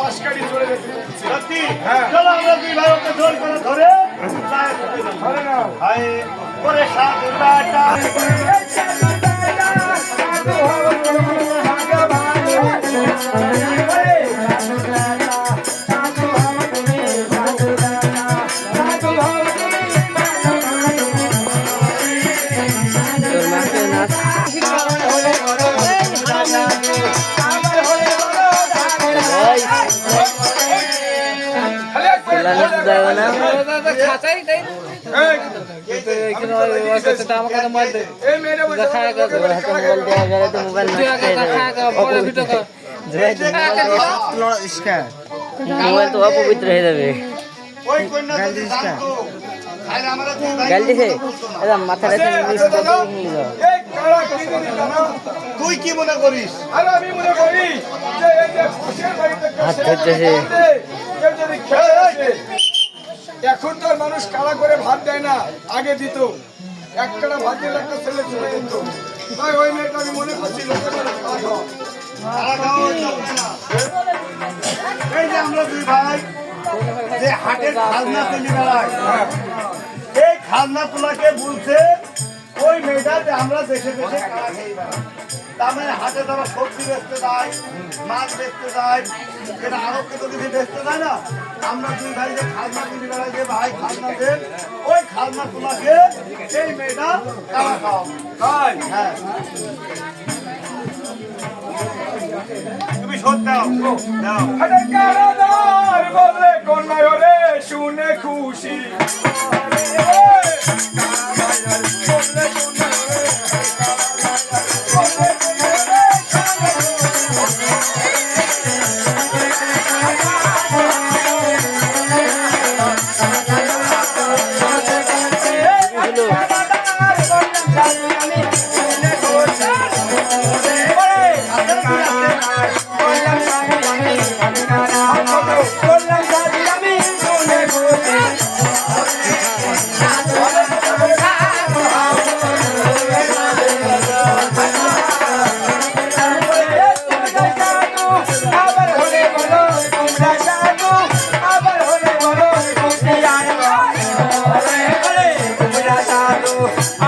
পাশ কাটি চলে যেতে সত্যি হ্যাঁ। চলো আমরা দুই ভাই ওকে জোর করে ধরে ধরে নাও হায় করে সাধু বেটা মোবাইল তো অপবিত্র হয়ে যাবে। ওই কন্যা যদি জানতো তাহলে আমরা দুই ভাই গাল দিছে মাথাটা তুই কি মনে করিস? আরে আমি মনে করি যে এই যে পাশের বাড়িতে হাত ধরতেছে। কেউ যদি খেয়ে আসে, এখন তো আর মানুষ কালা করে ভাত দেয় না, আগে দিত একটা ভাত দিলে একটা ছেলে চলে যেত। তাই ওই মেয়েটা আমি মনে করছি লোকের মনে খাওয়া খাওয়া। তারা খাওয়া চলবে না। এই যে আমরা দুই ভাই যে হাটের খাজনা তুলি বেড়াই, এই খাজনা তোলাকে বলছে ওই মেয়েটা যে আমরা দেশে দেশে কারা খেয়ে বেড়াই। তার মানে হাটে তারা সবজি বেচতে যায়, মাছ বেচতে যায়, এটা আরবকে তো কিছু বেচতে যায় না। আমরা দুই ভাই যে খাজনা তুলি বেড়াই, যে ভাই খাজনা দেন, ওই খাজনা তোলাকে এই মেয়েটা কারা খাওয়া। তাই হ্যাঁ, তুমি শোধ দাও, দাও। আরে কারাদার বলে কন্যা রে শুনে খুশি।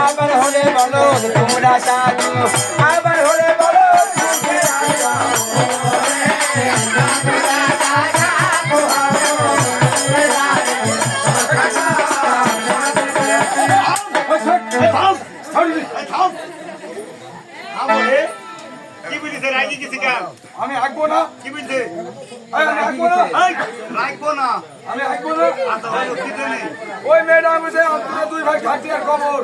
আবার হলে বলো তোমরা সাধু, আবার হলে বলো কি বুঝিস রাজি কিছু কার? আমি হাঁকবো না, কি বুঝছে? আমি হাঁকবো না, রাখবো না। আমি হাঁকবো না। আচ্ছা হলো কি জানি? ওই মেয়েটা বলছে আপনারা দুই ভাই খাচ্ছি আর খবর।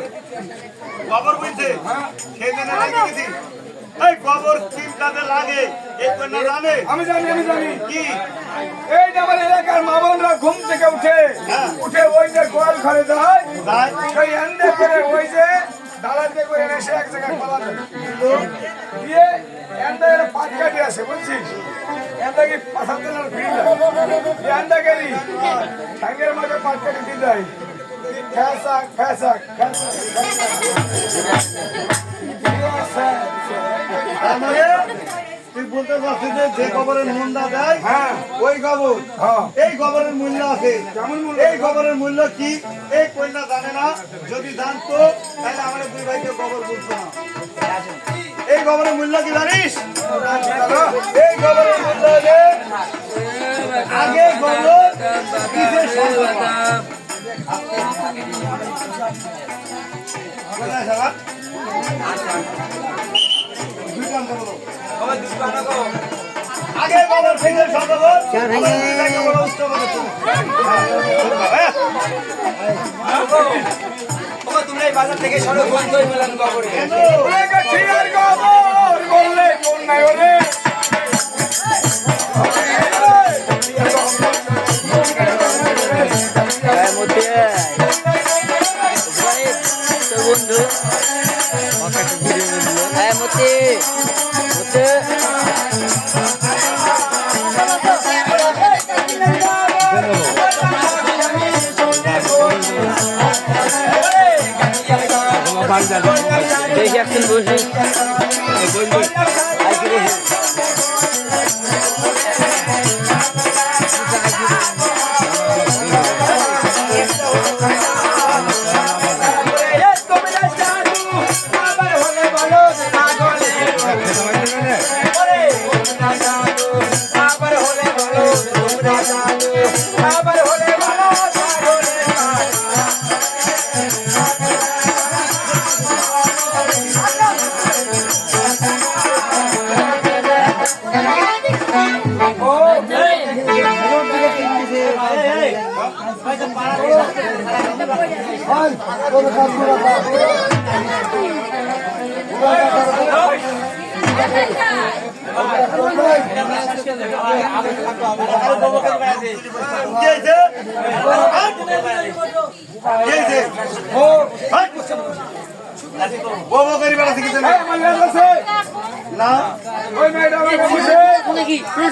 গোবর বুঝছে? হ্যাঁ সেই জন্য রাজি গেছি। এই গোবর চিন্তাতে লাগে, এই কন্যা জানে আমি জানি, আমি জানি। কি? এই যে আমার এলাকার মা বোনরা ঘুম থেকে উঠে উঠে ওই যে গোয়াল ঘরে যায়, তাই? সেই এন্ডে করে ওই যে দালালকে করে এসে এক জায়গায় পালা দেয়। দিয়ে এন্ডা এর পাট কাটি আছে বুঝছিস, এন্ডা কি পাশার জন্য ভিড় যায়, এন্ডা গেলি ঠাঙ্গের মাঝে পাট কাটি দিয়ে দেয়। ফ্যাসাক ফ্যাসাক ফ্যাসাক তার মানে তুই বলতে পারছিস যে যে গোবরের মন্দা দেয়, হ্যাঁ ওই গোবর, হ্যাঁ এই গোবরের মূল্য আছে। কেমন মূল্য? এই গোবরের মূল্য কি এই কন্যা জানে না। যদি জানতো তাহলে আমরা দুই ভাইকে গোবর বলতো না। এই গোবরের মূল্য কি জানিস? এই গোবরের মূল্য হলে আগে গোবর কিসের সম্পদ? কোথায় সবার? দুই কাম করো। আগে গোবর কিসের সম্পদ? গোবর উচ্চ হবে তো। বাজার থেকে সরো বন্ধ হয়ে গেলাম গোবরে। চিয়ার গোবর বললে কোন নাই ওরে বন্ধু মতে দেখি একদিন বসে বলবো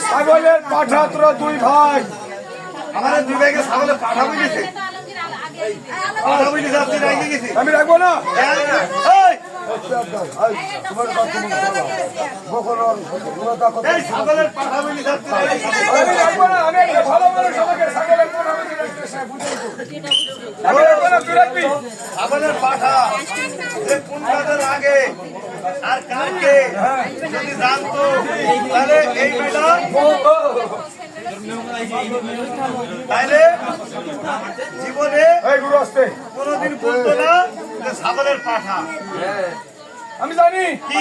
ছাগলের পাঠা তোরা দুই ভাই আমাদের দুই ভাইকে ছাগলের পাঠা বুঝেছে পাঠা বুঝেছে আপনি রেখে গেছি আমি রাখবো না এই ছাগলের পাঠা বুঝেছে আপনি আমি রাখবো না আমি একটা ভালো মানুষ আমাকে ছাগলের পাঠা বুঝে রাখতে সে বুঝাই তো। আমি রাখবো না তুই রাখবি ছাগলের পাঠা যে কোন কাজে লাগে আর কাকে যদি জানতো তাহলে এই বেটা তাহলে জীবনে এই গুরু আসতে কোনোদিন বলতো না যে ছাগলের পাঠা আমি জানি কি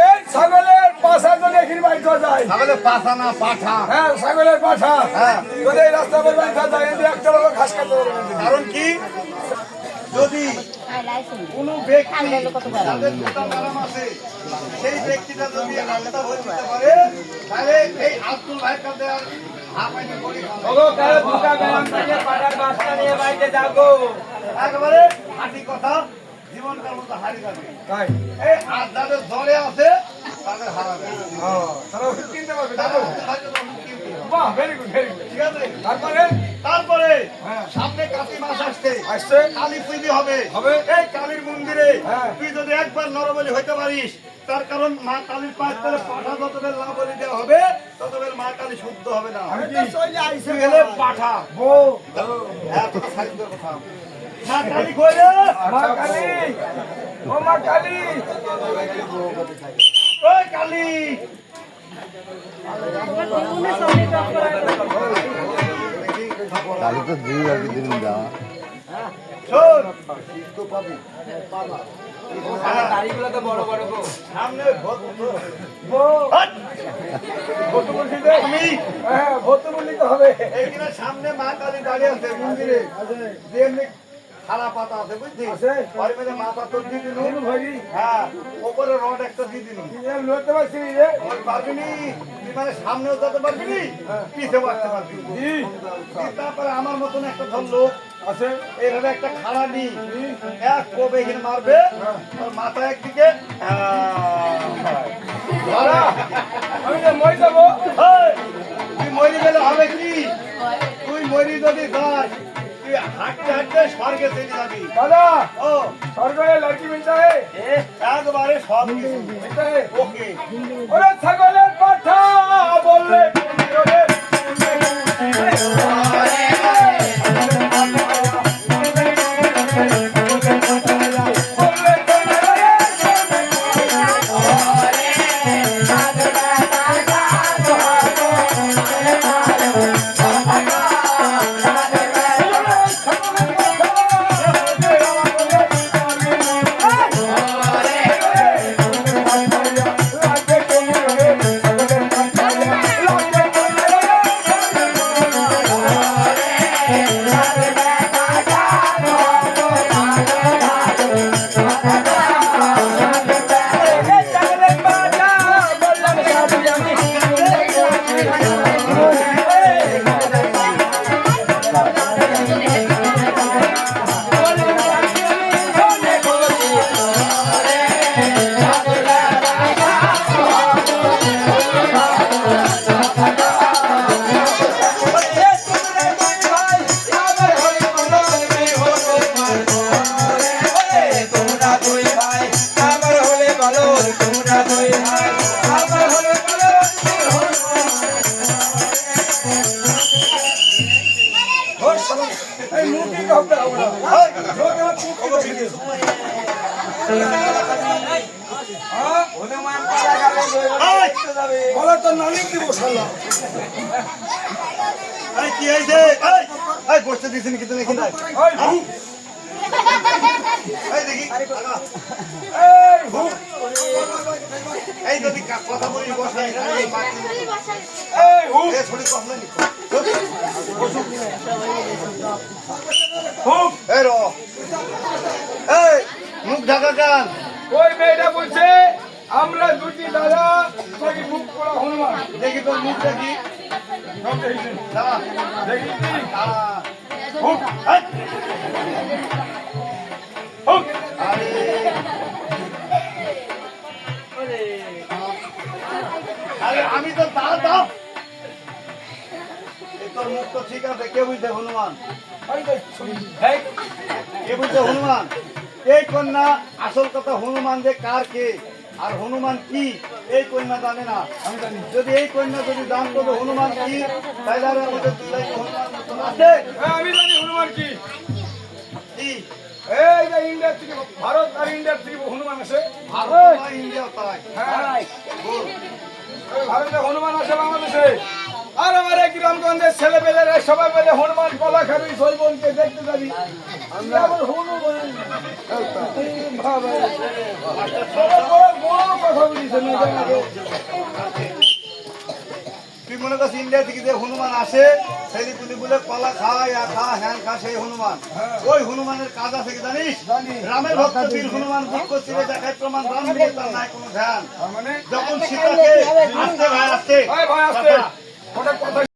এই ছাগলের পাশার জন্য এখানে বাইর করা যায় ছাগলের পাঠা না পাঠা হ্যাঁ ছাগলের পাঠা হ্যাঁ। যদি এই রাস্তা বলে বাইর করা যায় এতে একটা লোক ঘাস কাটতে পারবে না। কারণ কি যদি কোন ব্যক্তি যাদের দুটা নাম আছে সেই ব্যক্তিটা যদি রাস্তা হয়ে যেতে পারে তাহলে এই আব্দুল ভাইয়ের কাছে আর হাঁপাইতে করি একেবারে হাঁটি কথা জীবনকার মতো হারি যাবে তাই এই আর যাদের জ্বরে আছে তাদের হারাবে তারা ওষুধ কিনতে পারবে তাদের দাদু হয়তো তখন কিনতে হবে। বাহ ভেরি গুড ভেরি গুড ঠিক আছে তারপরে তারপরে হ্যাঁ। সামনে কালী মাস আসছে আসছে কালী পুজো হবে হবে। এই কালীর মন্দিরে হ্যাঁ। তুই যদি একবার নরবলি হইতে পারিস তার কারণ মা কালীর পাশ করে পাঠা যতবের না বলি দেওয়া হবে ততবের মা কালী শুদ্ধ হবে না আমি কি তুই গেলে পাঠা বউ হ্যাঁ তোর সাহিত্যের কথা মা কালী কইলে মা কালী ও মা কালী ওই কালী কালি তো দুই আগে দিন যা শোন দাড়িগুলো তো বড় বড় গো। সামনে বউ হট! ভর্তি বলছি যে আমি হ্যাঁ ভর্তি বললি তো হবে এইখানে সামনে মা কালী দাঁড়িয়ে আছে মন্দিরে যে এমনি খালা পাতা আছে বুঝছিস আছে। ওর মধ্যে মাথা তোর দিয়ে দিল ভাই হ্যাঁ ওপরে রড একটা দিয়ে দিল লড়তে পারছি রে ওই পারবিনি তুই মানে সামনেও যেতে পারবি পিছেও আসতে পারবি তারপরে আমার মতন একটা ধর লোক আছে এইভাবে একটা খাড়া নি এক কোবে এখানে মারবে ওর মাথা একদিকে দাদা আমি যে মই যাবো এই, তুই মরি গেলে হবে কি তুই মরি যদি যাস তুই হাঁটতে হাঁটতে স্বর্গে চলে যাবি দাদা ও সরকারে লড়কি মিলতা হে একবারে সব কিছু মিলতা হে ওকে ওরে ছাগলের পাঠা বললে ওরে এই মুখে কাউকে হবে না এই লোকে আমার চুপ করে দিবে হ্যাঁ হনুমান পালা গেলে দেখতে যাবে। বলা তো নালি দিব শালা এই কি হয়েছে এই বসতে দিছেন কিন্তু নাকি না ওই এই দেখি টাকা। এই হুক এই যদি কথা বলি বসাই এই মাটি এই হুক এ ছড়ি কথা নি হুক এই র এই মুখ ঢাকা কান ওই মেয়েটা বলছে আমরা দুটি দাদা নাকি মুখ করা হনুমান দেখি তোর মুখ দেখি সব দেখিস দাঁড়া দেখিস দাঁড়া হুক এই, হুক আরে আরে আমি তো দাঁড়া দাও এই তোর মুখ তো ঠিক আছে কে বুঝতে হনুমান এই কে বুঝতে হনুমান এই কন্যা আসল কথা হনুমান যে কার কে আর হনুমান কি এই কন্যা জানে না আমি জানি যদি এই কন্যা যদি জানতো যে হনুমান কি তাহলে আর আমাদের দুলাই হনুমান মতন আছে হ্যাঁ আমি জানি হনুমান কি কি এই যে ইন্ডিয়ার থেকে ভারত আর ইন্ডিয়ার থেকে হনুমান আছে ভারত বা ইন্ডিয়া তাই হ্যাঁ ওই ভারতে হনুমান আছে বাংলাদেশে আর আমার এই গ্রামগঞ্জের ছেলে পেলেরা সবাই মিলে হনুমান কলা খাবি সৈবনকে দেখতে যাবি আমরা আবার হনুমান বাবা, বড় বড় কথা বলিস তুই মনে করছিস ইন্ডিয়া থেকে যে হনুমান আসে সেই পুলি বলে কলা খায় আর খা হ্যান খা সেই হনুমান ওই হনুমানের কাজ আছে কি জানিস জানি। রামের ভক্ত বীর হনুমান দুঃখ তীরে দেখায় প্রমাণ রাম দিয়ে তার নাই কোনো ধ্যান মানে যখন সীতাকে আসতে ভাই আসতে ভাই আসতে ওটা কথা